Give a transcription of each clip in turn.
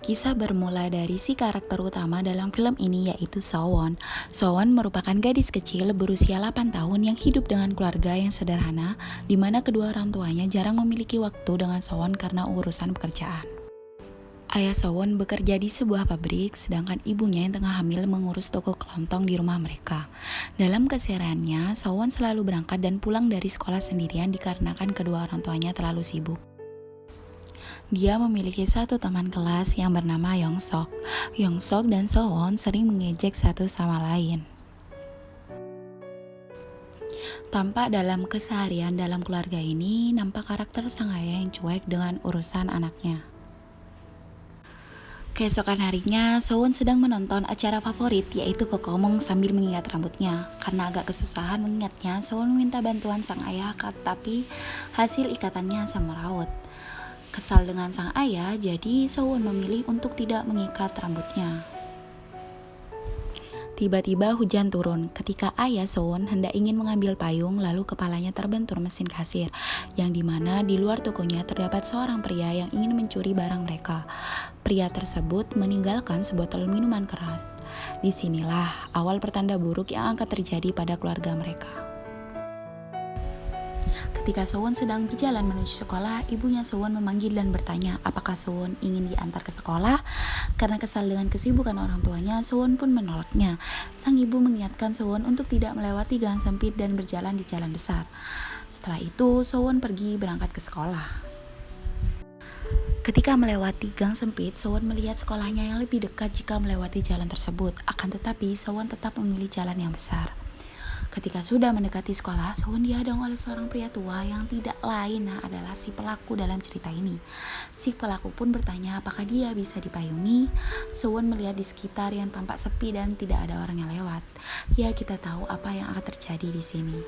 Kisah bermula dari si karakter utama dalam film ini yaitu Sowon. Sowon merupakan gadis kecil berusia 8 tahun yang hidup dengan keluarga yang sederhana, di mana kedua orang tuanya jarang memiliki waktu dengan Sowon karena urusan pekerjaan. Ayah Sowon bekerja di sebuah pabrik, sedangkan ibunya yang tengah hamil mengurus toko kelontong di rumah mereka. Dalam kesehariannya, Sowon selalu berangkat dan pulang dari sekolah sendirian dikarenakan kedua orang tuanya terlalu sibuk. Dia memiliki satu teman kelas yang bernama Yongsok. Yongsok dan Sowon sering mengejek satu sama lain. Tampak dalam keseharian dalam keluarga ini, nampak karakter sang ayah yang cuek dengan urusan anaknya. Keesokan harinya, Sowon sedang menonton acara favorit yaitu Kokomong sambil mengikat rambutnya. Karena agak kesusahan mengingatnya, Sowon meminta bantuan sang ayah, tapi hasil ikatannya sama raut. Kesal dengan sang ayah, jadi Sowon memilih untuk tidak mengikat rambutnya. Tiba-tiba hujan turun. Ketika ayah Sowon hendak ingin mengambil payung, lalu kepalanya terbentur mesin kasir, yang dimana di luar tokonya terdapat seorang pria yang ingin mencuri barang mereka. Pria tersebut meninggalkan sebotol minuman keras. Disinilah awal pertanda buruk yang akan terjadi pada keluarga mereka. Ketika Sowon sedang berjalan menuju sekolah, ibunya Sowon memanggil dan bertanya apakah Sowon ingin diantar ke sekolah. Karena kesal dengan kesibukan orang tuanya, Sowon pun menolaknya. Sang ibu mengingatkan Sowon untuk tidak melewati gang sempit dan berjalan di jalan besar. Setelah itu, Sowon pergi berangkat ke sekolah. Ketika melewati gang sempit, Sowon melihat sekolahnya yang lebih dekat jika melewati jalan tersebut. Akan tetapi, Sowon tetap memilih jalan yang besar. Ketika sudah mendekati sekolah, Sowon dihadang oleh seorang pria tua yang tidak lain adalah si pelaku dalam cerita ini. Si pelaku pun bertanya apakah dia bisa dipayungi. Sowon melihat di sekitar yang tampak sepi dan tidak ada orang yang lewat. Ya, kita tahu apa yang akan terjadi di sini.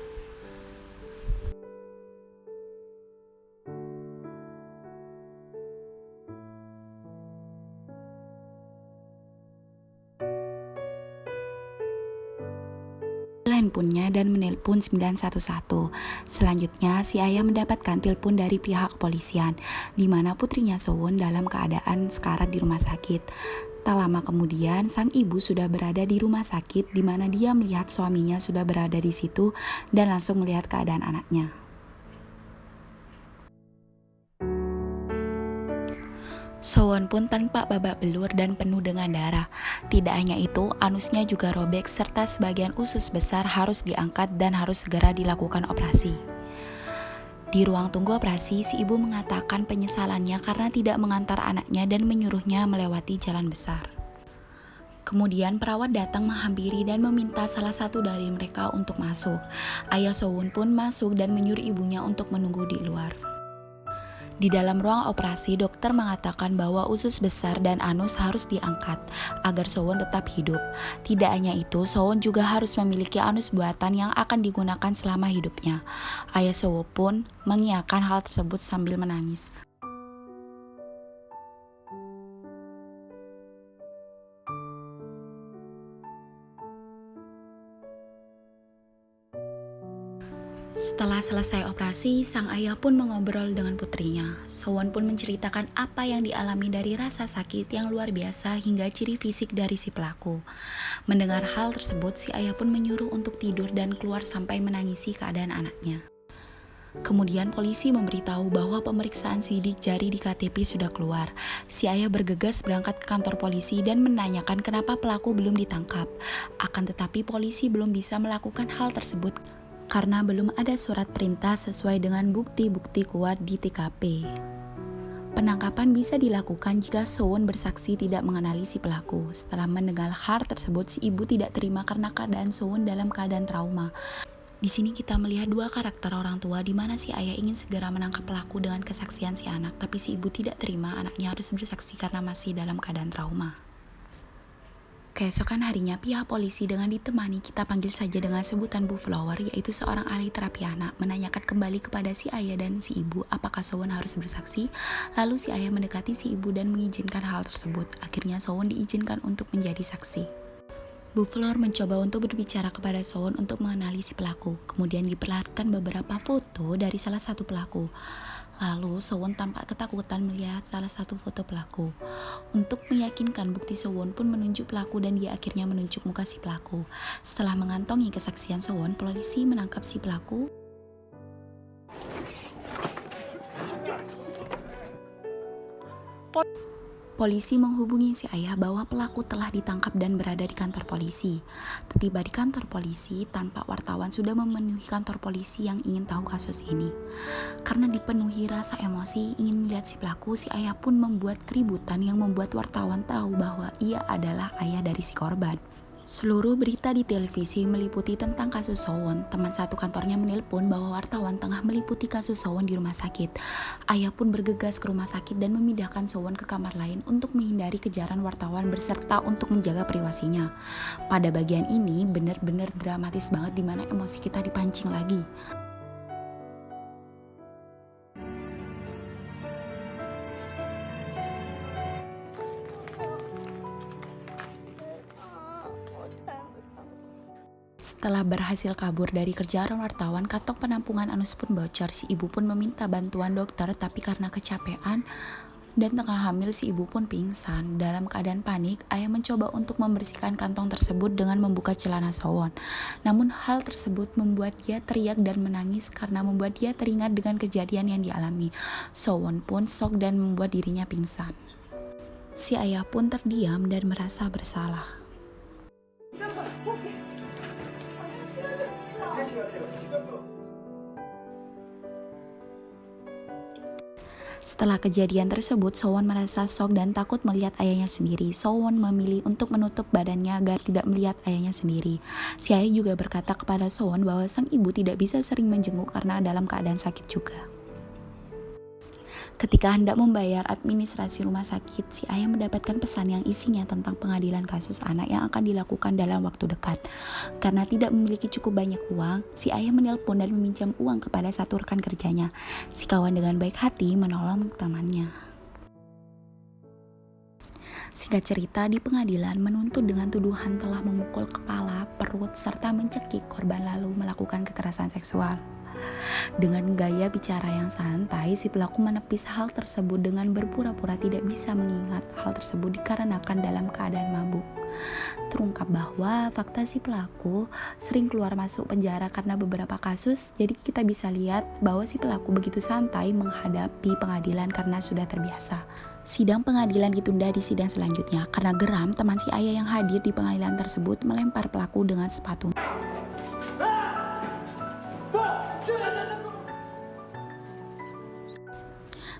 Handphonenya dan menelpon 911. Selanjutnya, si ayah mendapatkan telepon dari pihak kepolisian, di mana putrinya Sowon dalam keadaan sekarat di rumah sakit. Tak lama kemudian, sang ibu sudah berada di rumah sakit, di mana dia melihat suaminya sudah berada di situ dan langsung melihat keadaan anaknya. Sowon pun tampak babak belur dan penuh dengan darah. Tidak hanya itu, anusnya juga robek serta sebagian usus besar harus diangkat dan harus segera dilakukan operasi. Di ruang tunggu operasi, si ibu mengatakan penyesalannya karena tidak mengantar anaknya dan menyuruhnya melewati jalan besar. Kemudian perawat datang menghampiri dan meminta salah satu dari mereka untuk masuk. Ayah Sowon pun masuk dan menyuruh ibunya untuk menunggu di luar. Di dalam ruang operasi, dokter mengatakan bahwa usus besar dan anus harus diangkat agar Sowon tetap hidup. Tidak hanya itu, Sowon juga harus memiliki anus buatan yang akan digunakan selama hidupnya. Ayah Sowon pun mengiyakan hal tersebut sambil menangis. Setelah selesai operasi, sang ayah pun mengobrol dengan putrinya. Sowon pun menceritakan apa yang dialami dari rasa sakit yang luar biasa hingga ciri fisik dari si pelaku. Mendengar hal tersebut, si ayah pun menyuruh untuk tidur dan keluar sampai menangisi keadaan anaknya. Kemudian polisi memberitahu bahwa pemeriksaan sidik jari di KTP sudah keluar. Si ayah bergegas berangkat ke kantor polisi dan menanyakan kenapa pelaku belum ditangkap. Akan tetapi polisi belum bisa melakukan hal tersebut karena belum ada surat perintah sesuai dengan bukti-bukti kuat di TKP. Penangkapan bisa dilakukan jika Sowon bersaksi tidak mengenali si pelaku. Setelah mendengar hal tersebut, si ibu tidak terima karena keadaan Sowon dalam keadaan trauma. Di sini kita melihat dua karakter orang tua di mana si ayah ingin segera menangkap pelaku dengan kesaksian si anak, tapi si ibu tidak terima anaknya harus bersaksi karena masih dalam keadaan trauma. Keesokan harinya, pihak polisi dengan ditemani kita panggil saja dengan sebutan Bu Flower, yaitu seorang ahli terapi anak, menanyakan kembali kepada si ayah dan si ibu apakah Sowon harus bersaksi. Lalu si ayah mendekati si ibu dan mengizinkan hal tersebut. Akhirnya Sowon diizinkan untuk menjadi saksi. Bu Flower mencoba untuk berbicara kepada Sowon untuk mengenali si pelaku. Kemudian diperlihatkan beberapa foto dari salah satu pelaku. Lalu Sowon tampak ketakutan melihat salah satu foto pelaku. Untuk meyakinkan bukti, Sowon pun menunjuk pelaku dan dia akhirnya menunjuk muka si pelaku. Setelah mengantongi kesaksian Sowon, polisi menangkap si pelaku. Polisi menghubungi si ayah bahwa pelaku telah ditangkap dan berada di kantor polisi. Tiba di kantor polisi, tampak wartawan sudah memenuhi kantor polisi yang ingin tahu kasus ini. Karena dipenuhi rasa emosi ingin melihat si pelaku, si ayah pun membuat keributan yang membuat wartawan tahu bahwa ia adalah ayah dari si korban. Seluruh berita di televisi meliputi tentang kasus Sowon. Teman satu kantornya menelpon bahwa wartawan tengah meliputi kasus Sowon di rumah sakit. Ayah pun bergegas ke rumah sakit dan memindahkan Sowon ke kamar lain untuk menghindari kejaran wartawan berserta untuk menjaga privasinya. Pada bagian ini benar-benar dramatis banget, dimana emosi kita dipancing lagi. Setelah berhasil kabur dari kejaran wartawan, kantong penampungan anus pun bocor. Si ibu pun meminta bantuan dokter, tapi karena kecapean dan tengah hamil, si ibu pun pingsan. Dalam keadaan panik, ayah mencoba untuk membersihkan kantong tersebut dengan membuka celana Sowon. Namun hal tersebut membuat dia teriak dan menangis karena membuat dia teringat dengan kejadian yang dialami. Sowon pun shock dan membuat dirinya pingsan. Si ayah pun terdiam dan merasa bersalah. Setelah kejadian tersebut, Sowon merasa shock dan takut melihat ayahnya sendiri. Sowon memilih untuk menutup badannya agar tidak melihat ayahnya sendiri. Si ayah juga berkata kepada Sowon bahwa sang ibu tidak bisa sering menjenguk karena dalam keadaan sakit juga. Ketika hendak membayar administrasi rumah sakit, si ayah mendapatkan pesan yang isinya tentang pengadilan kasus anak yang akan dilakukan dalam waktu dekat. Karena tidak memiliki cukup banyak uang, si ayah menelpon dan meminjam uang kepada satu rekan kerjanya. Si kawan dengan baik hati menolong temannya. Singkat cerita, di pengadilan menuntut dengan tuduhan telah memukul kepala, perut, serta mencekik korban lalu melakukan kekerasan seksual. Dengan gaya bicara yang santai, si pelaku menepis hal tersebut dengan berpura-pura tidak bisa mengingat hal tersebut dikarenakan dalam keadaan mabuk. Terungkap bahwa fakta si pelaku sering keluar masuk penjara karena beberapa kasus, jadi kita bisa lihat bahwa si pelaku begitu santai menghadapi pengadilan karena sudah terbiasa. Sidang pengadilan ditunda di sidang selanjutnya karena geram, teman si ayah yang hadir di pengadilan tersebut melempar pelaku dengan sepatu.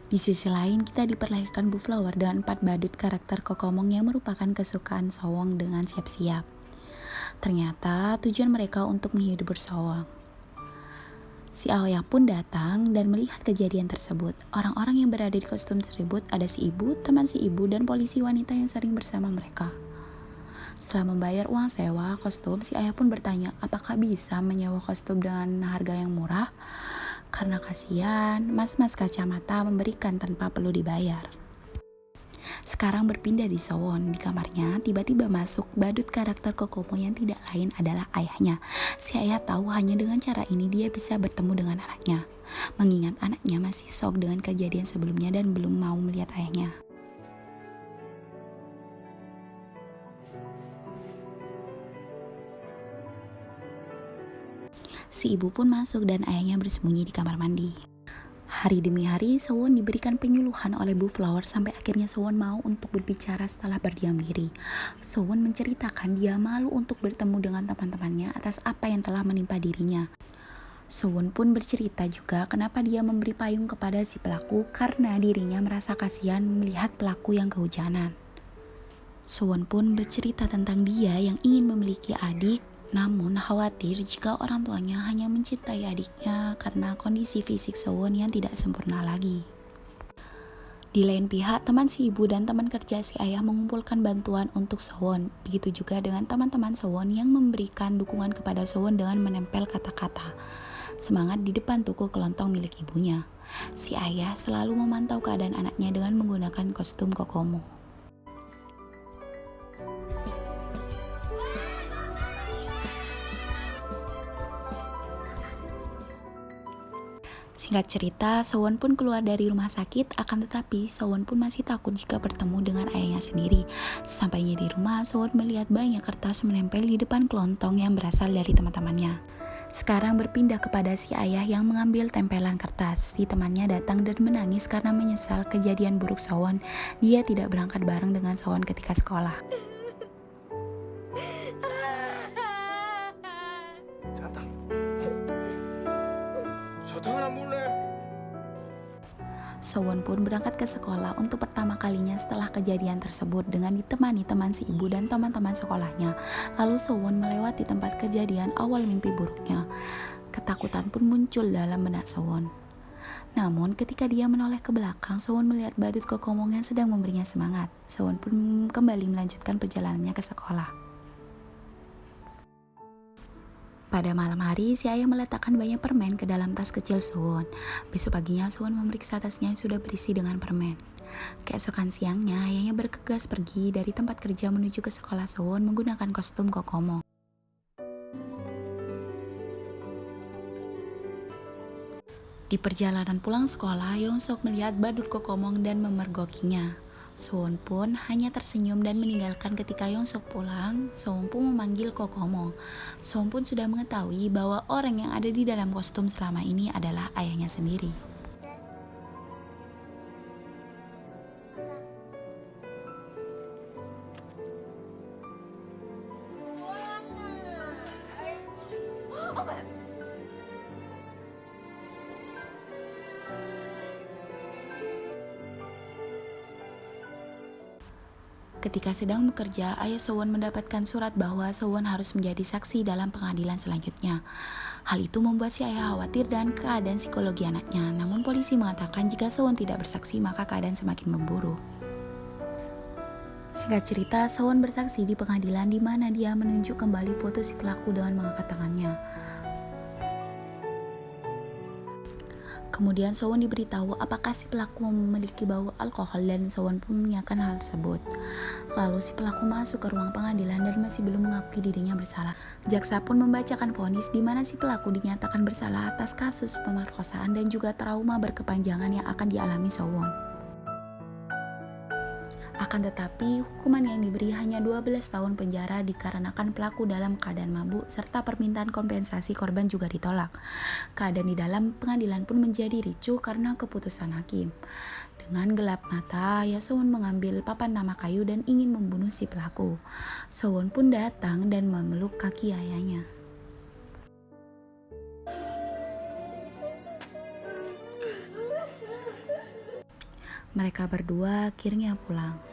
Di sisi lain, kita diperlihatkan Bu Flower dengan 4 badut karakter Kokomong yang merupakan kesukaan Sowon dengan siap-siap. Ternyata tujuan mereka untuk menghibur Sowon. Si Aoya pun datang dan melihat kejadian tersebut. Orang-orang yang berada di kostum tersebut ada si ibu, teman si ibu, dan polisi wanita yang sering bersama mereka. Setelah membayar uang sewa kostum, si ayah pun bertanya apakah bisa menyewa kostum dengan harga yang murah. Karena kasihan, mas-mas kacamata memberikan tanpa perlu dibayar. Sekarang berpindah di Sowon. Di kamarnya tiba-tiba masuk badut karakter Kokomo yang tidak lain adalah ayahnya. Si ayah tahu hanya dengan cara ini dia bisa bertemu dengan anaknya. Mengingat anaknya masih shock dengan kejadian sebelumnya dan belum mau melihat ayahnya. Si ibu pun masuk dan ayahnya bersembunyi di kamar mandi. Hari demi hari, Sowon diberikan penyuluhan oleh Bu Flower sampai akhirnya Sowon mau untuk berbicara setelah berdiam diri. Sowon menceritakan dia malu untuk bertemu dengan teman-temannya atas apa yang telah menimpa dirinya. Sowon pun bercerita juga kenapa dia memberi payung kepada si pelaku karena dirinya merasa kasihan melihat pelaku yang kehujanan. Sowon pun bercerita tentang dia yang ingin memiliki adik, namun khawatir jika orang tuanya hanya mencintai adiknya karena kondisi fisik Sowon yang tidak sempurna lagi. Di lain pihak, teman si ibu dan teman kerja si ayah mengumpulkan bantuan untuk Sowon. Begitu juga dengan teman-teman Sowon yang memberikan dukungan kepada Sowon dengan menempel kata-kata semangat di depan toko kelontong milik ibunya. Si ayah selalu memantau keadaan anaknya dengan menggunakan kostum Kokomo. Si Singkat cerita, Sowon pun keluar dari rumah sakit, akan tetapi Sowon pun masih takut jika bertemu dengan ayahnya sendiri. Sampainya di rumah, Sowon melihat banyak kertas menempel di depan kelontong yang berasal dari teman-temannya. Sekarang berpindah kepada si ayah yang mengambil tempelan kertas. Si temannya datang dan menangis karena menyesal kejadian buruk Sowon. Dia tidak berangkat bareng dengan Sowon ketika sekolah. 잠깐. 저등은 안 볼래? Sowon pun berangkat ke sekolah untuk pertama kalinya setelah kejadian tersebut dengan ditemani teman si ibu dan teman-teman sekolahnya. Lalu Sowon melewati tempat kejadian awal mimpi buruknya. Ketakutan pun muncul dalam benak Sowon. Namun ketika dia menoleh ke belakang, Sowon melihat badut Kokomong yang sedang memberinya semangat. Sowon pun kembali melanjutkan perjalanannya ke sekolah. Pada malam hari, si ayah meletakkan banyak permen ke dalam tas kecil Sowon. Besok paginya, Sowon memeriksa tasnya yang sudah berisi dengan permen. Keesokan siangnya, ayahnya bergegas pergi dari tempat kerja menuju ke sekolah Sowon menggunakan kostum Kokomo. Di perjalanan pulang sekolah, Yongsok melihat badut Kokomong dan memergokinya. Sowon pun hanya tersenyum dan meninggalkan ketika Yongsok pulang. Sowon pun memanggil Kokomong. Sowon pun sudah mengetahui bahwa orang yang ada di dalam kostum selama ini adalah ayahnya sendiri. Ketika sedang bekerja, ayah Sowon mendapatkan surat bahwa Sowon harus menjadi saksi dalam pengadilan selanjutnya. Hal itu membuat si ayah khawatir dan keadaan psikologi anaknya. Namun polisi mengatakan jika Sowon tidak bersaksi maka keadaan semakin memburuk. Singkat cerita, Sowon bersaksi di pengadilan di mana dia menunjuk kembali foto si pelaku dengan mengangkat tangannya. Kemudian Sowon diberitahu apakah si pelaku memiliki bau alkohol dan Sowon pun mengiyakan hal tersebut. Lalu si pelaku masuk ke ruang pengadilan dan masih belum mengakui dirinya bersalah. Jaksa pun membacakan vonis di mana si pelaku dinyatakan bersalah atas kasus pemerkosaan dan juga trauma berkepanjangan yang akan dialami Sowon. Akan tetapi, hukuman yang diberi hanya 12 tahun penjara dikarenakan pelaku dalam keadaan mabuk serta permintaan kompensasi korban juga ditolak. Keadaan di dalam pengadilan pun menjadi ricuh karena keputusan hakim. Dengan gelap mata, ayah Sowon mengambil papan nama kayu dan ingin membunuh si pelaku. Sowon pun datang dan memeluk kaki ayahnya. Mereka berdua akhirnya pulang.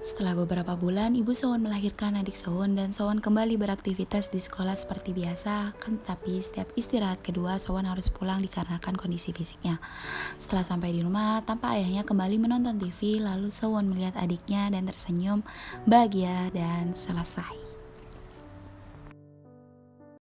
Setelah beberapa bulan, ibu Sowon melahirkan adik Sowon dan Sowon kembali beraktivitas di sekolah seperti biasa. Tetapi setiap istirahat kedua, Sowon harus pulang dikarenakan kondisi fisiknya. Setelah sampai di rumah, tanpa ayahnya kembali menonton TV, lalu Sowon melihat adiknya dan tersenyum, bahagia dan selesai.